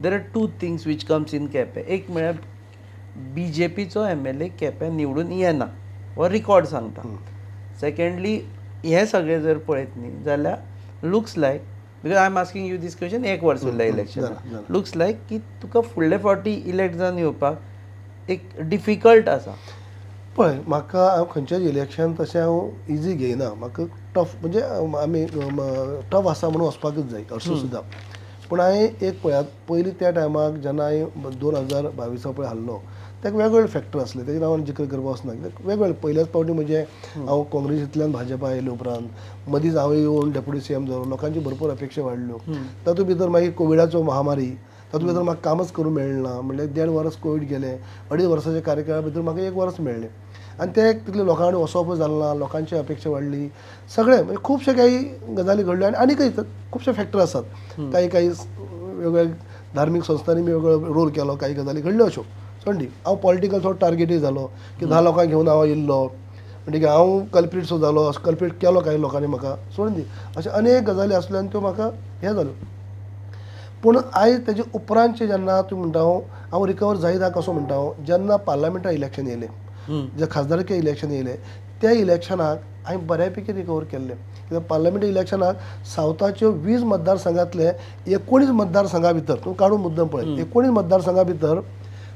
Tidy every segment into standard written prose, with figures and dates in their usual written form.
There are two things which comes in Quepem. एक म्हळ्यार BJPचो MLA Quepem निवडून येना हो रिकॉर्ड सांगता. सेकंडली हे सगळे जर पळयत न्ही जाल्यार looks like, because I am asking you this question 1 वर्स उरलें इलेक्शनाक, लुक्स लायक की तुका फुडले फावटी इलेक्ट जावन येवपाक एक डिफिकल्ट आसा. पळय, म्हाका हांव खंयचेच इलेक्शन तशें हांव इजी घेयना. म्हाका टफ म्हणजे आमी टफ आसा म्हणून वचपाकूच जाय हरशीं सुद्दां. पूण हांवें एक पळयात, पयलीं त्या टायमाक जेन्ना हांवें 2022 पळय हारलो, तेका वेगवेगळे फॅक्टर आसले, तेजेर हांव जिक्र करपाक वचना. वेगवेगळे पयल्याच फावटी म्हणजे हांव काँग्रेसींतल्यान भाजपा येयले उपरांत मदींच हांव येवन डेप्युटी CM जालो, लोकांची भरपूर अपेक्षा वाडल्यो. तातूंत भितर मागीर कोविडाचो महामारी, तातूंत भितर म्हाका कामच करूंक मेळना. म्हणल्यार 1.5 वर्स कोवीड गेलें, 2.5 वर्साच्या कार्यकाळा भितर म्हाका 1 वर्स मेळ्ळें. आनी ते तितले लोकां कडेन वचप जालें ना, लोकांची अपेक्षा वाडली, सगळें म्हणजे खुबशे काही गजाली घडल्यो. आनी आनीकय खुबशे फॅक्टर आसात. काही वेगवेगळ्या धार्मीक संस्थांनी वेगळो रोल केलो, काही गजाली घडल्यो अश्यो. सोडली हांव पॉलिटिकल थोडो टार्गेटीय जालो की 10 लोकांक घेवन हांव येयल्लो, म्हणटकीर हांव कल्प्रीट सो जालो, कल्प्रीट केलो काही लोकांनी म्हाका. सोडून दी, अशें अनेक गजाली आसल्यो आनी त्यो म्हाका हें जाल्यो. पूण आयज तेजे उपरांतचे जेन्ना तूं म्हणटा हांव रिकवर जायत कसो म्हणटा हांव, जेन्ना पार्लमेंटा इलेक्शन येयलें, जे खासदारके इलेक्शन येयलें, त्या इलेक्शनाक हांवें बऱ्यापैकी रिकवर केल्लें. कित्याक पार्लमेंट इलेक्शनाक सावथाच्यो 20 मतदारसंघांतले 19 मतदारसंघां भितर, तूं काडून मुद्दम पळय, 19 मतदारसंघां भितर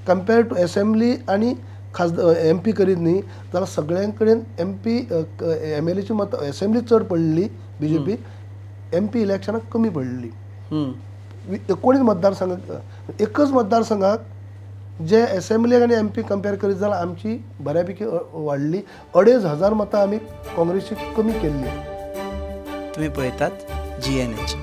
कंपेर टू असेंब्ली आनी खासदार MP करीत न्ही जाल्यार सगळ्यां कडेन MP MLAची मत असेंब्ली चड पडलेली BJP, MP इलेक्शनाक कमी पडलेली. 19 मतदारसंघाक, एकच मतदारसंघाक जे असेंब्लीक आनी MP कंपेर करीत जाल्यार आमची बऱ्यापैकी वाडली. 2,500 मतां आमी काँग्रेसची कमी केल्ली. तुम्ही पळयतात GNH.